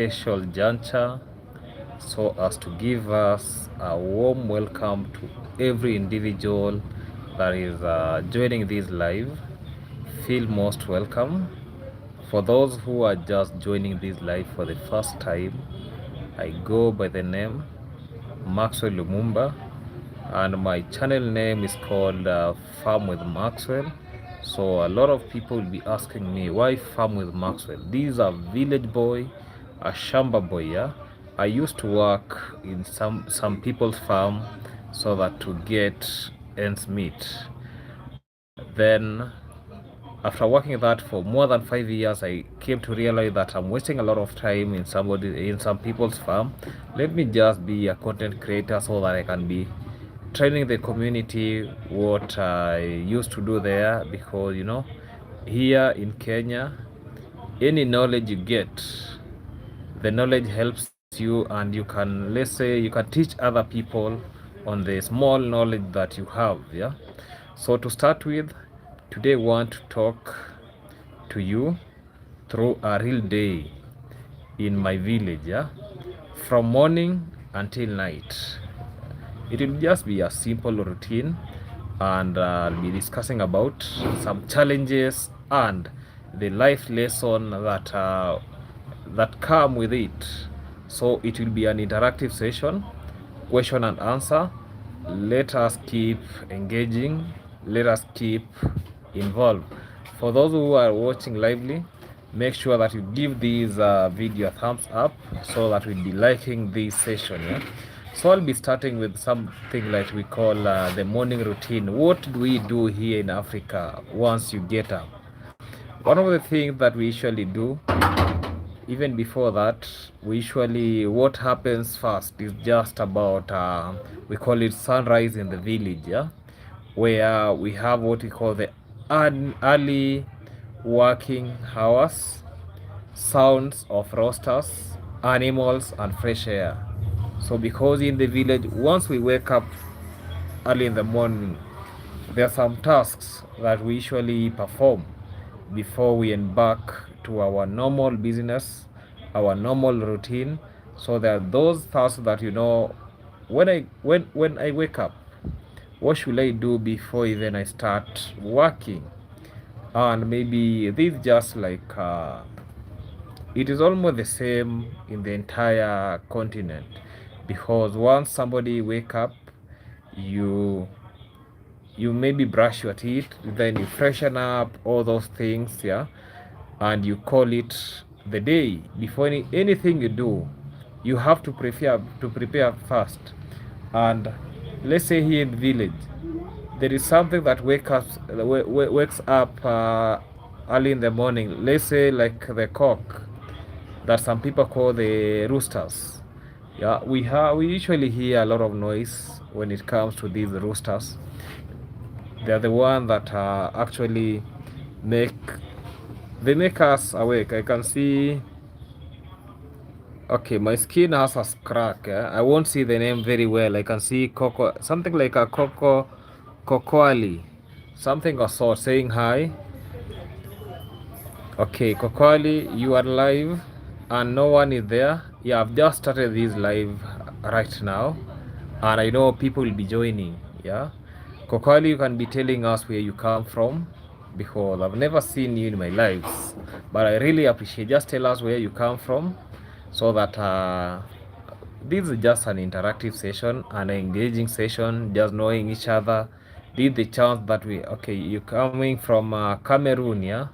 special juncture so as to give us a warm welcome to every individual that is joining this live. Feel most welcome. For those who are just joining this live for the first time, I go by the name Maxwell Lumumba, and my channel name is called Farm with Maxwell. So a lot of people will be asking me, why Farm with Maxwell? This is a village boy, a shamba boy. Yeah, I used to work in some people's farm so that to get ends meet. Then after working that for more than 5 years, I came to realize that I'm wasting a lot of time in some people's farm. Let me just be a content creator so that I can be training the community what I used to do there, because here in Kenya, any knowledge you get, the knowledge helps you, and you can, let's say, you can teach other people on the small knowledge that you have. Yeah, so to start with, today I want to talk to you through a real day in my village. Yeah, from morning until night. It will just be a simple routine, and I'll be discussing about some challenges and the life lesson that come with it. So it will be an interactive session, question and answer. Let us keep engaging, let us keep involved. For those who are watching lively, make sure that you give this video a thumbs up so that we'll be liking this session. Yeah, so I'll be starting with something like we call the morning routine. What do we do here in Africa once you get up? One of the things that we usually do, even before that, what happens first is just about we call it sunrise in the village. Yeah, where we have what we call the early working hours, sounds of roosters, animals, and fresh air. So because in the village, once we wake up early in the morning, there are some tasks that we usually perform before we embark to our normal business, our normal routine. So there are those tasks that when I wake up, what should I do before even I start working? And maybe this just like it is almost the same in the entire continent, because once somebody wake up, you you maybe brush your teeth, then you freshen up, all those things. Yeah, and you call it the day. Before anything you do, you have to prepare first. And let's say here in the village, there is something that wakes up early in the morning, let's say like the cock, that some people call the roosters. Yeah, we usually hear a lot of noise when it comes to these roosters. They are the one that actually make they make us awake. I can see. Okay, my skin has a crack. I won't see the name very well. I can see Coco, something like a Cocoali, something of sort, saying hi. Okay, Kokwali, you are live and no one is there. Yeah, I've just started this live right now, and I know people will be joining. Yeah, Kokwali, you can be telling us where you come from, because I've never seen you in my lives, but I really appreciate. Just tell us where you come from, so that this is just an interactive session, an engaging session, just knowing each other. Did the chance that okay, you coming from Cameroon, yeah?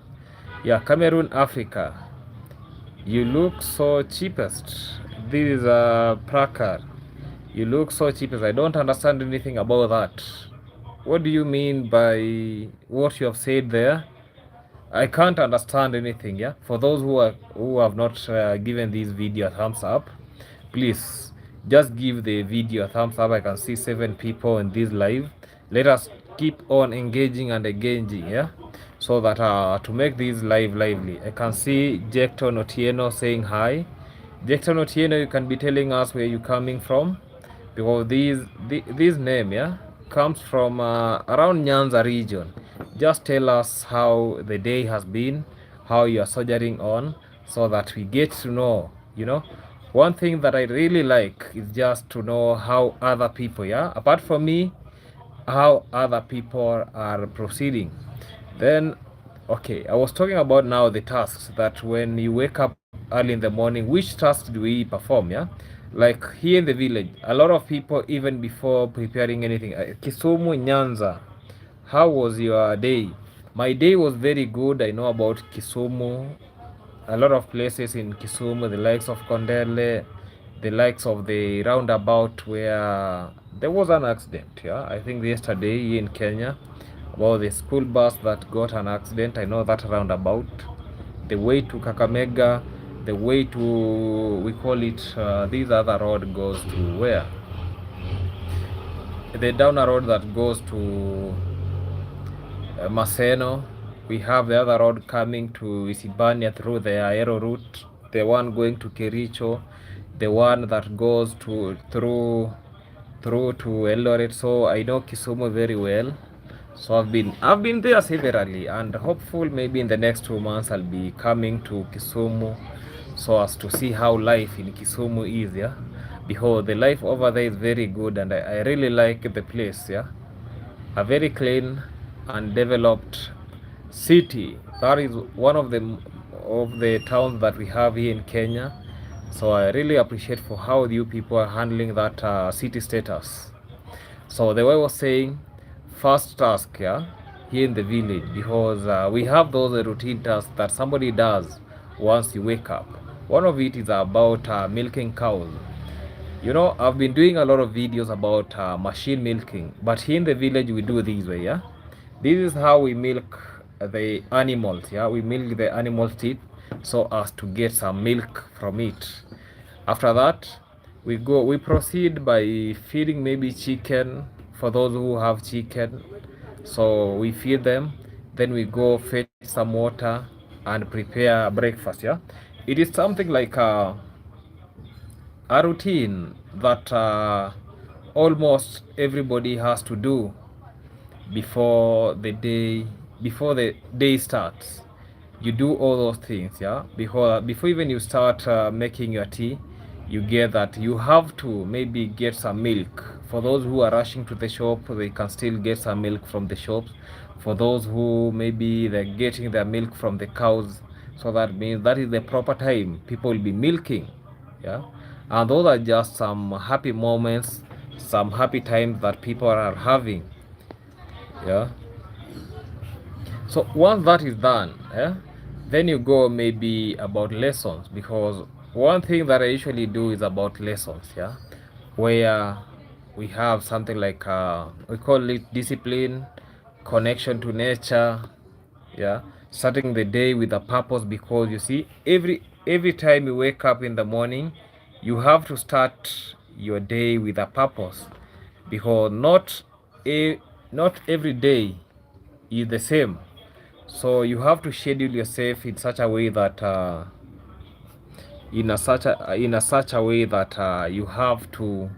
Yeah, Cameroon, Africa. You look so cheapest. This is a Prakar. You look so cheapest. I don't understand anything about that. What do you mean by what you have said there? I can't understand anything. Yeah. For those who have not given this video a thumbs up, please just give the video a thumbs up. I can see 7 people in this live. Let us keep on engaging and engaging. Yeah, so that to make this live lively. I can see Jekton Otieno saying hi. Jekton Otieno, you can be telling us where you coming from, because this name, yeah, comes from around Nyanza region. Just tell us how the day has been, how you are soldiering on, so that we get to know You know, one thing that I really like is just to know how other people, yeah, apart from me, how other people are proceeding. Then, okay, I was talking about now the tasks that when you wake up early in the morning, which tasks do we perform, yeah? Like here in the village, a lot of people, even before preparing anything, Kisumu, Nyanza, how was your day? My day was very good. I know about Kisumu, a lot of places in Kisumu, the likes of Kondele, the likes of the roundabout where there was an accident. Yeah, I think yesterday here in Kenya about the school bus that got an accident. I know that roundabout. The way to Kakamega, the way to, we call it, this other road goes to where? The downer road that goes to Maseno. We have the other road coming to Isibania through the Aero route, the one going to Kericho, the one that goes to through to Eldoret. So I know Kisumu very well. So I've been there severally, and hopeful maybe in the next 2 months I'll be coming to Kisumu so as to see how life in Kisumu is. Yeah, behold, the life over there is very good, and I really like the place. Yeah, a very clean and developed city. That is one of the towns that we have here in Kenya. So I really appreciate for how you people are handling that city status. So the way I was saying, first task, yeah, here in the village, because we have those routine tasks that somebody does once you wake up. One of it is about milking cows. You know, I've been doing a lot of videos about machine milking, but here in the village we do this way, yeah. This is how we milk the animals, yeah. We milk the animal's teeth so as to get some milk from it. After that, we proceed by feeding maybe chicken for those who have chicken. So we feed them, then we go fetch some water and prepare breakfast, yeah. It is something like a routine that almost everybody has to do before the day starts. You do all those things, yeah, before even you start making your tea. You get that you have to maybe get some milk. For those who are rushing to the shop, they can still get some milk from the shops. For those who maybe they're getting their milk from the cows, so that means that is the proper time people will be milking, yeah. And those are just some happy moments, some happy times that people are having, yeah. So once that is done, then you go maybe about lessons, because one thing that I usually do is about lessons, yeah, where we have something like we call it discipline, connection to nature, yeah, starting the day with a purpose. Because you see, every time you wake up in the morning, you have to start your day with a purpose, because not every day is the same. So you have to schedule yourself in such a way that in such a way that you have to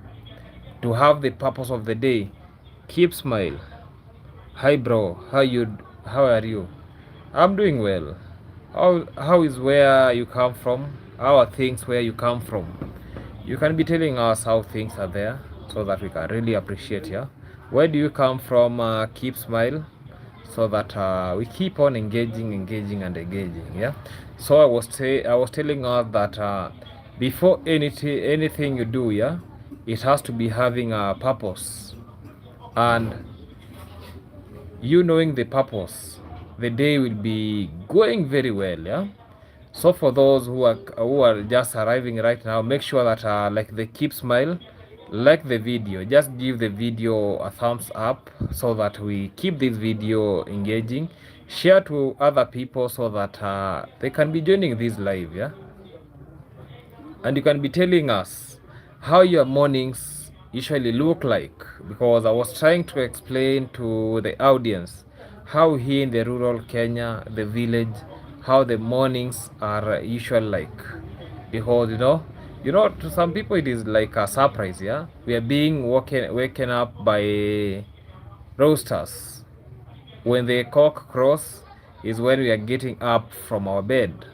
have the purpose of the day. Keep smile. Hi bro, how are you? I'm doing well. How is where you come from? How are things where you come from? You can be telling us how things are there so that we can really appreciate, yeah. Where do you come from? Keep smile so that we keep on engaging and engaging, yeah. So I was telling us that before anything you do, yeah, it has to be having a purpose. And you knowing the purpose, the day will be going very well, yeah. So for those who are just arriving right now, make sure that like they keep smile, like the video, just give the video a thumbs up so that we keep this video engaging. Share to other people so that they can be joining this live, yeah. And you can be telling us how your mornings usually look like, because I was trying to explain to the audience how here in the rural Kenya, the village, how the mornings are usual like. Because to some people it is like a surprise, yeah. We are being waken up by roosters. When the cock crows is when we are getting up from our bed.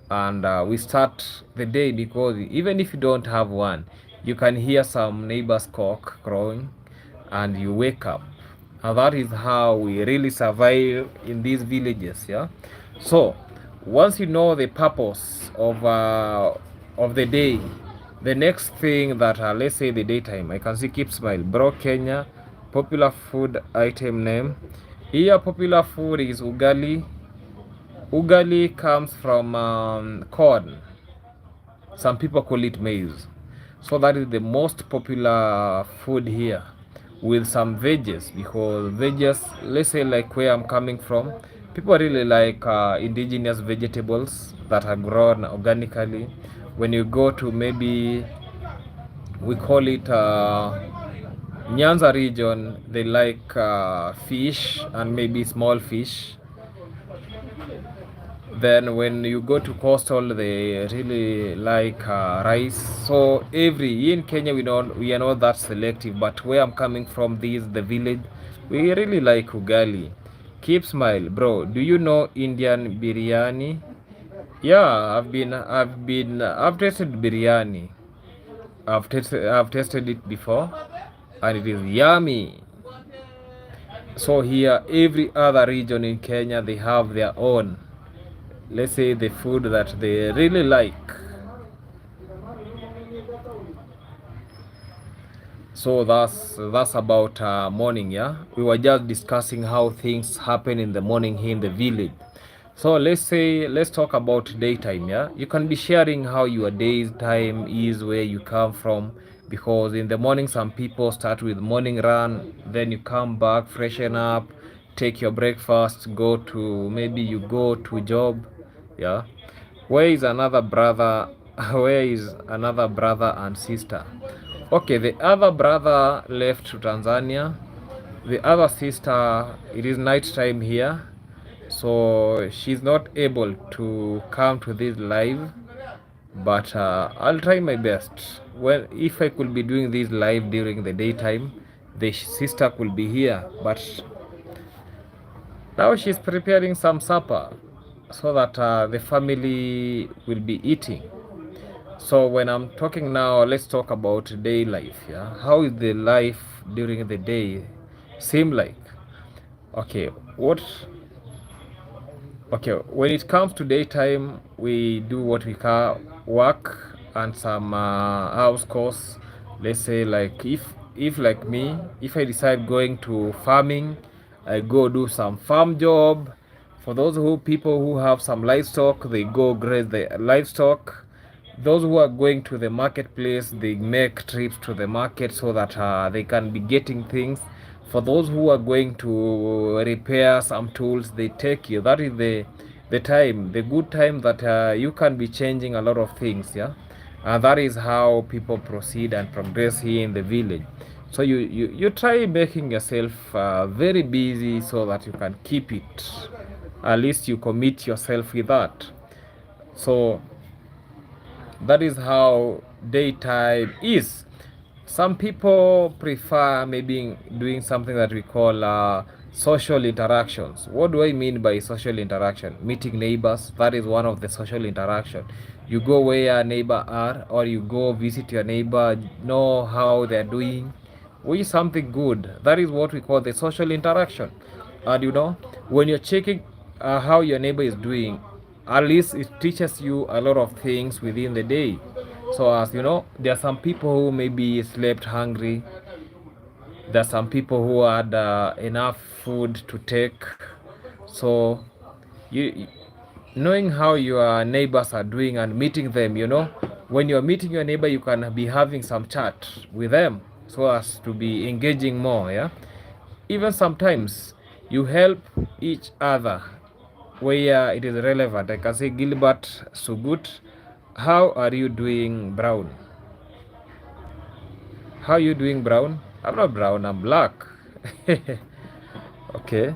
and we start the day, because even if you don't have one, you can hear some neighbor's cock crowing and you wake up. And that is how we really survive in these villages. Yeah. So once you know the purpose of the day, the next thing that let's say the daytime, I can see Keep Smile, Bro Kenya, popular food item name. Here popular food is ugali. Ugali comes from corn. Some people call it maize. So that is the most popular food here, with some veggies, because veggies, let's say like where I'm coming from, people really like indigenous vegetables that are grown organically. When you go to, maybe we call it Nyanza region, they like fish and maybe small fish. Then when you go to coastal, they really like rice. So in Kenya, we are not that selective, but where I'm coming from, the village, we really like ugali. Keep Smile, bro, do you know Indian biryani? Yeah, I've tasted biryani. I've tasted it before, and it is yummy. So here, every other region in Kenya, they have their own, let's say, the food that they really like. So that's about morning. Yeah, we were just discussing how things happen in the morning here in the village. So let's talk about daytime. Yeah, you can be sharing how your day's time is, where you come from, because in the morning some people start with morning run, then you come back, freshen up, take your breakfast, go to, maybe you go to job. Yeah, where is another brother? Where is another brother and sister? Okay, the other brother left to Tanzania. The other sister, it is night time here, so she's not able to come to this live. But I'll try my best. Well, if I could be doing this live during the daytime, the sister could be here. But now she's preparing some supper so that the family will be eating. So when I'm talking now, let's talk about day life. Yeah, how is the life during the day seem like? Okay, what? Okay, when it comes to daytime, we do what we call work and some house course. Let's say like if like me, if I decide going to farming, I go do some farm job. For those people who have some livestock, they go graze the livestock. Those who are going to the marketplace, they make trips to the market so that they can be getting things. For those who are going to repair some tools, they take you. That is the time, the good time that you can be changing a lot of things. Yeah, and that is how people proceed and progress here in the village. So you try making yourself very busy so that you can keep it. At least you commit yourself with that. So that is how daytime is. Some people prefer maybe doing something that we call social interactions. What do I mean by social interaction? Meeting neighbors, that is one of the social interaction. You go where neighbor are, or you go visit your neighbor, know how they're doing, which is something good. That is what we call the social interaction. And when you're checking how your neighbor is doing, at least it teaches you a lot of things within the day. So as you know, there are some people who maybe slept hungry. There are some people who had enough food to take. So you knowing how your neighbors are doing and meeting them, when you're meeting your neighbor, you can be having some chat with them so as to be engaging more. Yeah, even sometimes you help each other where it is relevant. I can say Gilbert Sugut, how are you doing, Brown? How are you doing, Brown? I'm not brown, I'm black. Okay.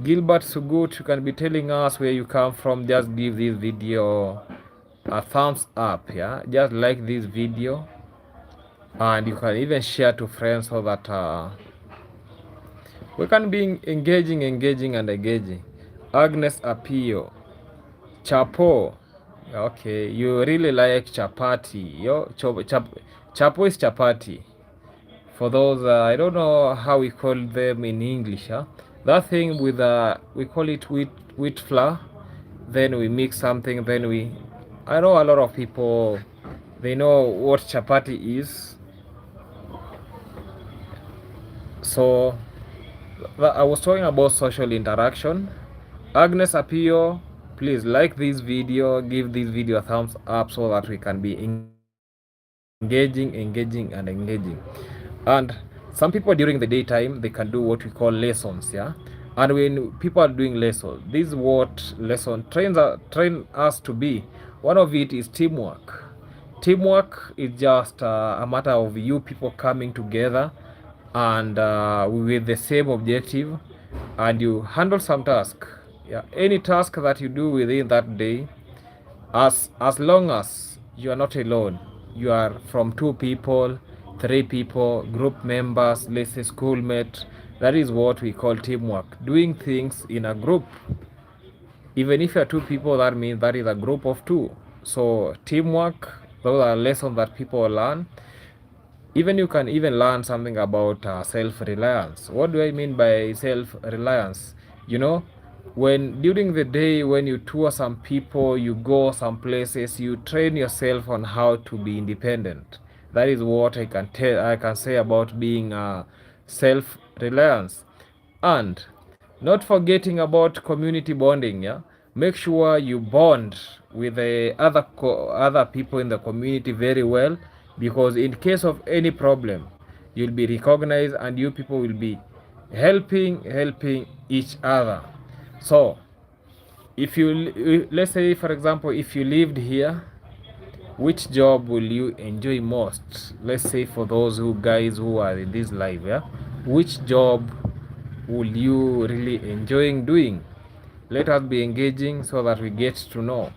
Gilbert Sugut, you can be telling us where you come from. Just give this video a thumbs up. Yeah, just like this video, and you can even share to friends so that we can be engaging and engaging. Agnes Apio, Chapo, Okay, you really like chapati. Chapo is chapati. For those, I don't know how we call them in English. Huh? That thing with we call it wheat flour. Then we mix something. Then we, I know a lot of people, they know what chapati is. So I was talking about social interaction. Agnes Apio, please like this video, give this video a thumbs up so that we can be engaging, and engaging. And some people during the daytime, they can do what we call lessons, yeah. And when people are doing lessons, this is what lesson train us to be. One of it is teamwork. Teamwork is just a matter of you people coming together and with the same objective, and you handle some task, yeah, any task that you do within that day, as long as you are not alone, you are from 2 people, 3 people, group members, let's say schoolmate. That is what we call teamwork, doing things in a group. Even if you are 2 people, that means that is a group of 2. So teamwork, those are lessons that people learn. Even you can even learn something about self-reliance. What do I mean by self-reliance? You know, when during the day, when you tour some people, you go some places, you train yourself on how to be independent. That is what I can say about being self-reliance. And not forgetting about community bonding, yeah. Make sure you bond with the other people in the community very well, because in case of any problem, you'll be recognized and you people will be helping each other. So if you, let's say for example, if you lived here, which job will you enjoy most? Let's say for those guys who are in this live, yeah, which job will you really enjoying doing? Let us be engaging so that we get to know.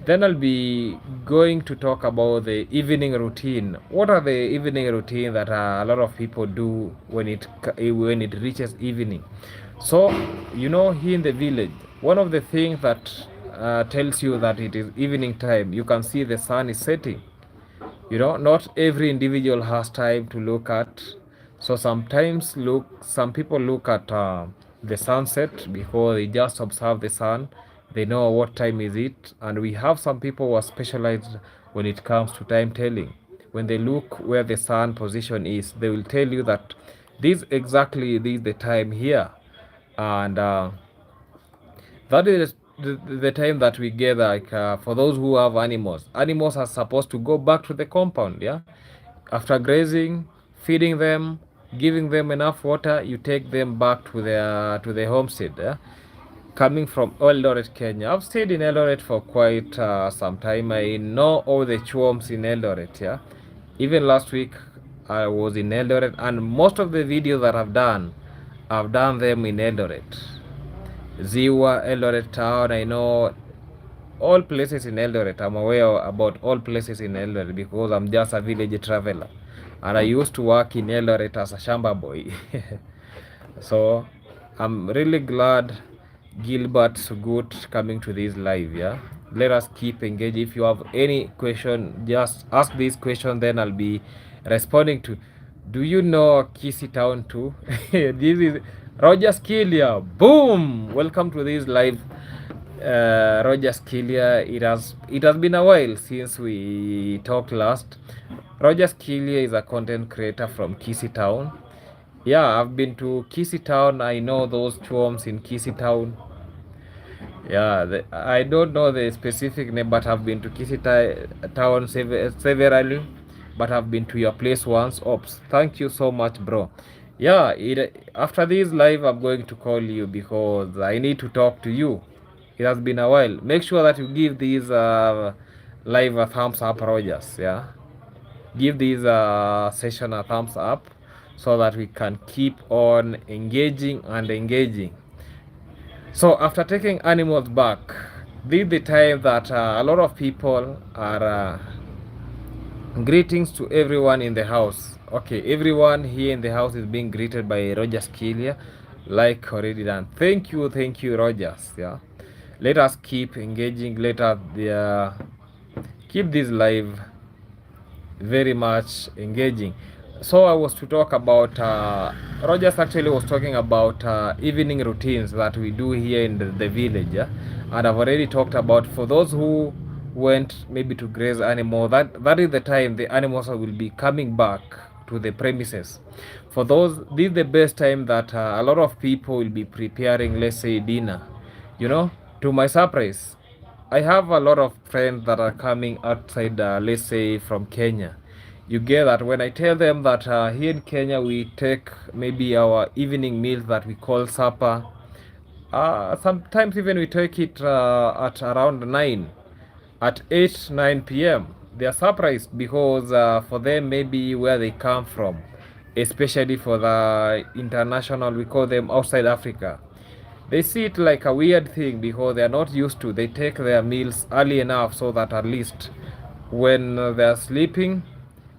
Then I'll be going to talk about the evening routine. What are the evening routine that a lot of people do when it reaches evening? So here in the village, one of the things that tells you that it is evening time, you can see the sun is setting. Not every individual has time to look at. So sometimes some people look at the sunset because they just observe the sun. They know what time is it. And we have some people who are specialized when it comes to time telling. When they look where the sun position is, they will tell you that this is the time here. And that is the time that we gather, like for those who have animals are supposed to go back to the compound, yeah, after grazing, feeding them, giving them enough water. You take them back to the homestead, yeah? Coming from Eldoret, Kenya. I've stayed in Eldoret for quite some time. I know all the chwoms in Eldoret, yeah. Even last week I was in Eldoret, and most of the videos that I've done them in Eldoret. Ziwa, Eldoret town. I know all places in Eldoret. I'm aware about all places in Eldoret because I'm just a village traveler. And I used to work in Eldoret as a shamba boy. So I'm really glad Gilbert Sugut coming to this live, yeah. Let us keep engaged. If you have any question, just ask this question, then I'll be responding to. Do you know Kisii town too? This is Roger Skillia. Boom! Welcome to this live. Roger Skillia. It has been a while since we talked last. Roger Skillia is a content creator from Kisii town. Yeah, I've been to Kisii town. I know those chwoms in Kisii town. Yeah, I don't know the specific name, but I've been to Kisii town severally. But I've been to your place once. Oops, thank you so much, bro. Yeah, after this live, I'm going to call you because I need to talk to you. It has been a while. Make sure that you give these live a thumbs up, Rogers. Yeah, give this session a thumbs up so that we can keep on engaging and engaging. So after taking animals back, this is the time that a lot of people are greetings to everyone in the house. Okay, everyone here in the house is being greeted by Roger Skillia, like already done. Thank you, Rogers. Yeah, Let us keep engaging. Let us keep this live very much engaging. So I was to talk about Rogers actually was talking about evening routines that we do here in the village, yeah? And I've already talked about, for those who went maybe to graze animal, that is the time the animals will be coming back to the premises. For those, this is the best time that a lot of people will be preparing, let's say, dinner. You know, to my surprise, I have a lot of friends that are coming outside, let's say from Kenya. You get that when I tell them that here in Kenya we take maybe our evening meals that we call supper. Sometimes even we take it at around 9, at 8, 9 p.m. They are surprised because for them maybe where they come from, especially for the international, we call them outside Africa. They see it like a weird thing because they are not used to. They take their meals early enough so that at least when they are sleeping,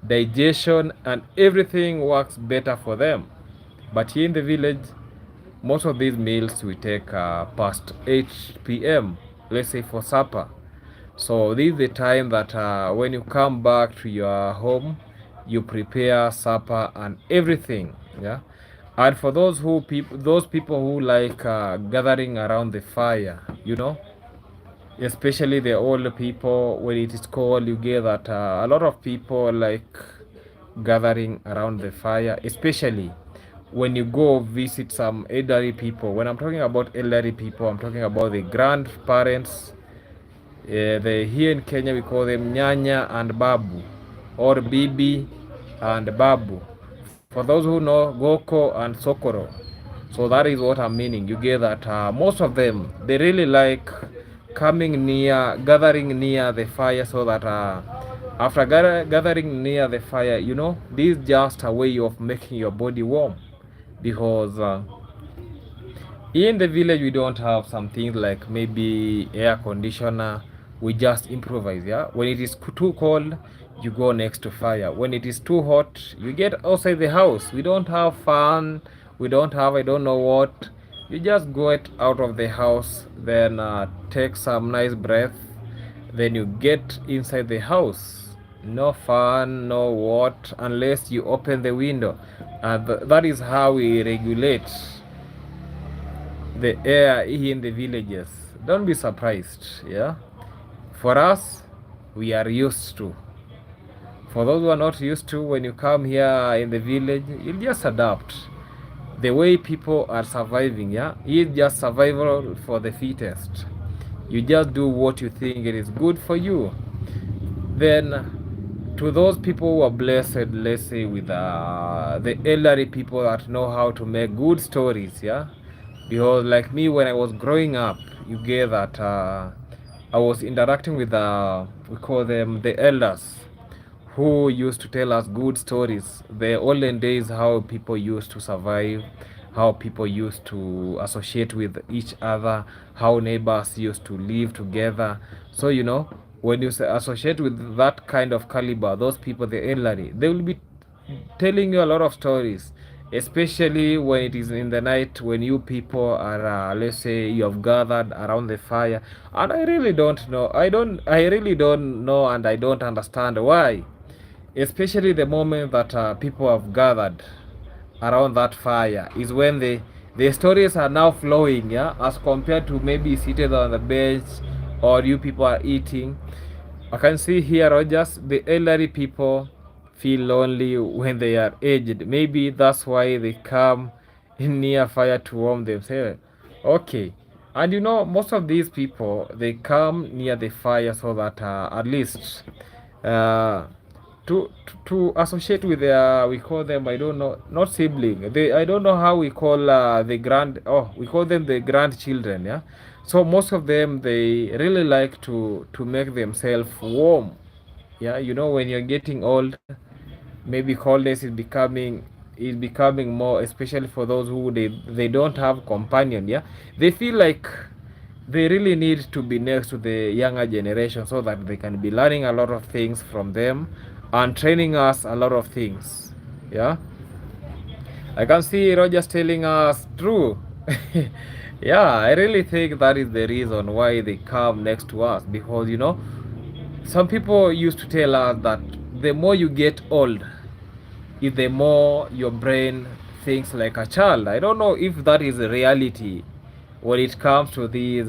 digestion and everything works better for them. But here in the village, most of these meals we take past 8 p.m., let's say for supper. So this is the time that when you come back to your home, you prepare supper and everything. Yeah. And for those people who like gathering around the fire, you know, especially the older people, when it is cold, you get that a lot of people like gathering around the fire, especially when you go visit some elderly people. When I'm talking about elderly people, I'm talking about the grandparents. Here in Kenya we call them nyanya and babu, or bibi and babu. For those who know Goko and Sokoro, so that is what I'm meaning. You get that most of them, they really like coming near, gathering near the fire, so that after gathering near the fire, you know, this is just a way of making your body warm. Because in the village we don't have some things like maybe air conditioner. We just improvise. Yeah, when it is too cold, you go next to fire. When it is too hot, you get outside the house. We don't have fan, we don't have, I don't know what. You just go out of the house, then take some nice breath, then you get inside the house. No fan, no what, unless you open the window. And that is how we regulate the air here in the villages. Don't be surprised. Yeah, for us, we are used to. For those who are not used to, when you come here in the village, you'll just adapt. The way people are surviving, yeah, it's just survival for the fittest. You just do what you think it is good for you. Then, to those people who are blessed, let's say with the elderly people that know how to make good stories, yeah. Because like me, when I was growing up, you get that I was interacting with we call them the elders, who used to tell us good stories. The olden days, how people used to survive, how people used to associate with each other, how neighbors used to live together. So, you know, when you associate with that kind of caliber, those people, the elderly, they will be telling you a lot of stories, especially when it is in the night, when you people are let's say you have gathered around the fire. And I really don't know, I really don't know, and I don't understand why, especially the moment that people have gathered around that fire is when the stories are now flowing, yeah, as compared to maybe seated on the bench or you people are eating. I can see here, Rogers, the elderly people feel lonely when they are aged. Maybe that's why they come in near fire to warm themselves. Okay. And you know, most of these people, they come near the fire so that at least uh, to associate with their, we call them, I don't know, not sibling, they, I don't know how we call the grand, oh, we call them the grandchildren, yeah. So most of them, they really like to make themselves warm. Yeah, you know, when you're getting old, maybe coldness is becoming more, especially for those who they don't have companion. Yeah, they feel like they really need to be next to the younger generation so that they can be learning a lot of things from them and training us a lot of things. Yeah, I can see Rogers telling us true. Yeah, I really think that is the reason why they come next to us, because some people used to tell us that the more you get old, is the more your brain thinks like a child. I don't know if that is a reality when it comes to these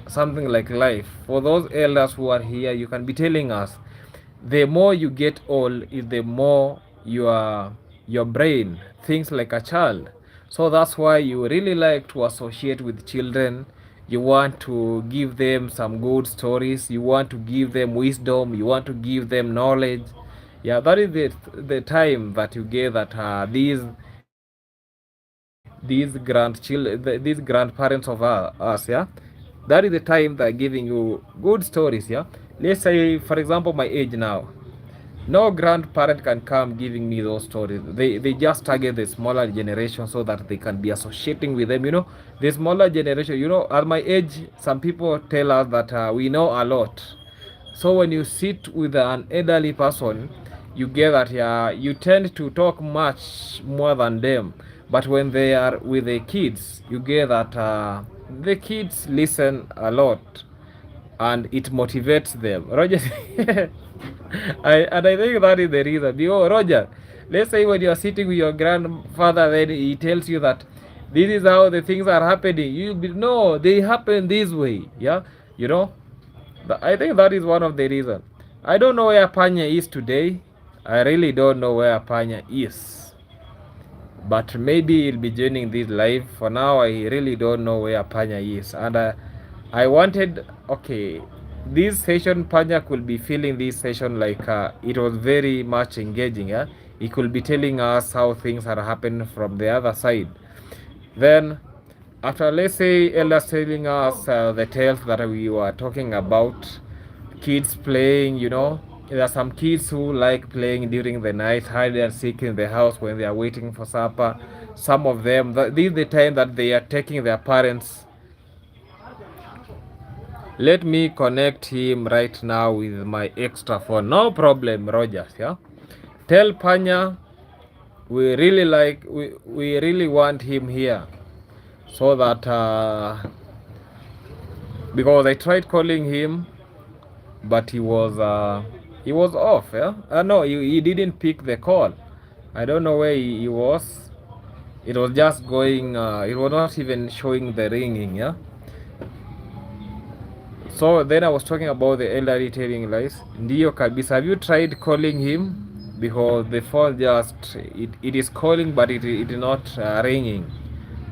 something like life. For those elders who are here, you can be telling us the more you get old is the more your brain thinks like a child. So that's why you really like to associate with children. You want to give them some good stories, you want to give them wisdom, you want to give them knowledge. Yeah, that is the time that you get that these grandparents of us, yeah, that is the time they're giving you good stories. Yeah, let's say for example my age now, no grandparent can come giving me those stories. They just target the smaller generation so that they can be associating with them. The smaller generation, at my age, some people tell us that we know a lot. So when you sit with an elderly person, you get that, yeah, you tend to talk much more than them. But when they are with the kids, you get that the kids listen a lot and it motivates them. Roger, I think that is the reason. Because Roger, let's say when you are sitting with your grandfather, then he tells you that this is how the things are happening. You be no, they happen this way. Yeah, you know. I think that is one of the reasons. I don't know where Panya is today. I really don't know where Panya is. But maybe he'll be joining this live. For now, I really don't know where Panya is. And I wanted, okay, this session, Panya could be feeling this session like it was very much engaging. Yeah? He could be telling us how things are happening from the other side. Then, after, let's say, elders telling us the tales that we were talking about, kids playing, there are some kids who like playing during the night, hide and seek in the house when they are waiting for supper. Some of them, this is the time that they are taking their parents. Let me connect him right now with my extra phone. No problem, Rogers. Yeah. Tell Panya we really we really want him here, so that because I tried calling him, but he was off. Yeah. No, he didn't pick the call. I don't know where he was. It was just going. It was not even showing the ringing. Yeah. So then I was talking about the elderly telling lies. Ndio kabisa. Have you tried calling him? Because the phone just it is calling, but it is not ringing.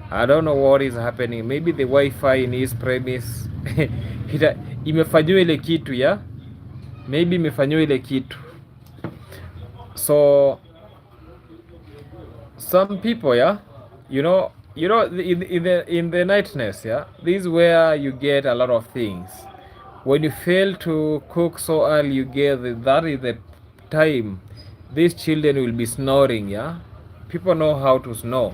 I don't know what is happening. Maybe the Wi-Fi in his premise imefanyiwa ile kitu ya, maybe imefanyiwa ile kitu. So some people, yeah, in the nightness, yeah, this is where you get a lot of things. When you fail to cook so early, you get that is the time these children will be snoring. Yeah, people know how to snore.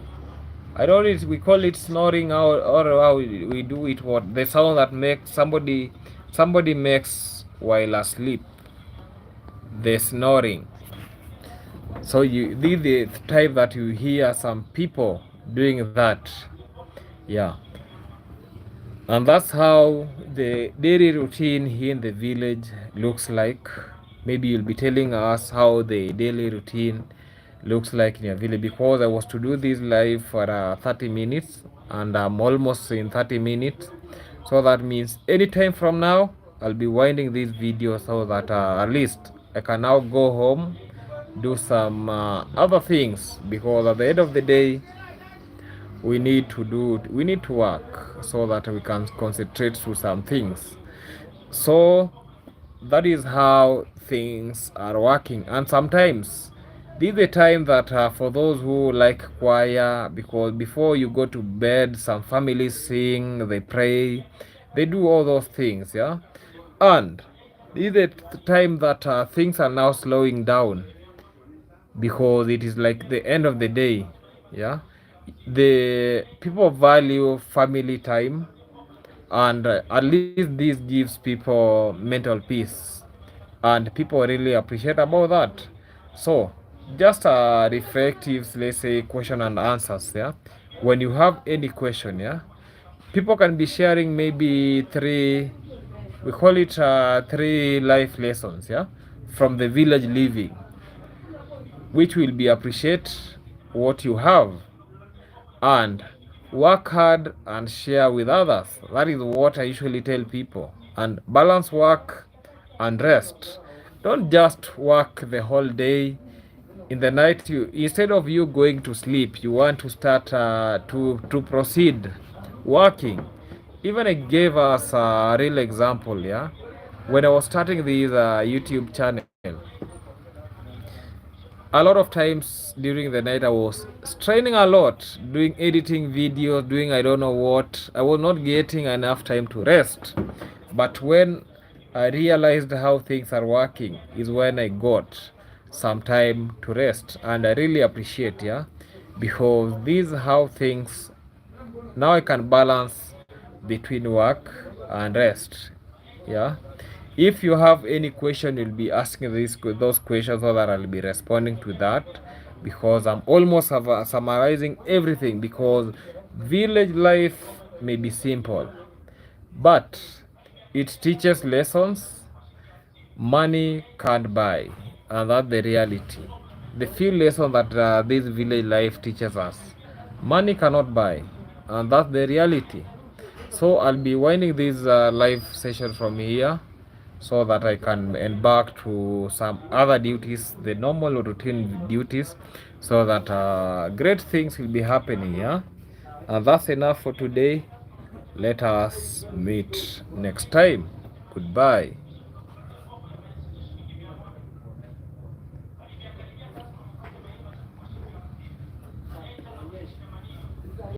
I don't know, we call it snoring, or how we do it. What the sound that makes somebody makes while asleep, the snoring. So this is the time that you hear some people doing that. Yeah. And that's how the daily routine here in the village looks like. Maybe you'll be telling us how the daily routine looks like in your village, because I was to do this live for 30 minutes and I'm almost in 30 minutes. So that means anytime from now, I'll be winding this video so that at least I can now go home, do some other things, because at the end of the day, we need to work so that we can concentrate to some things. So that is how things are working. And sometimes this is the time that for those who like choir, because before you go to bed, some families sing, they pray, they do all those things. Yeah. And this is the time that things are now slowing down, because it is like the end of the day. Yeah, the people value family time, and at least this gives people mental peace, and people really appreciate about that. So just reflective, let's say, question and answers. Yeah, when you have any question, yeah, People can be sharing maybe three, we call it three life lessons, yeah, from the village living, which will be appreciate what you have and work hard and share with others. That is what I usually tell people. And balance work and rest. Don't just work the whole day. In the night, you, instead of you going to sleep, you want to start to proceed working. Even I gave us a real example, yeah. When I was starting this YouTube channel, a lot of times during the night I was straining a lot, doing editing videos, doing I don't know what. I was not getting enough time to rest. But when I realized how things are working is when I got some time to rest, and I really appreciate, yeah, because this is how things now I can balance between work and rest, yeah. If you have any question, you'll be asking those questions, so that I'll be responding to that, because I'm almost summarizing everything, because village life may be simple, but it teaches lessons money can't buy, and that's the reality. The few lessons that this village life teaches us, money cannot buy, and that's the reality. So I'll be winding this live session from here, so that I can embark to some other duties, the normal routine duties, so that great things will be happening. Yeah, and that's enough for today. Let us meet next time. Goodbye.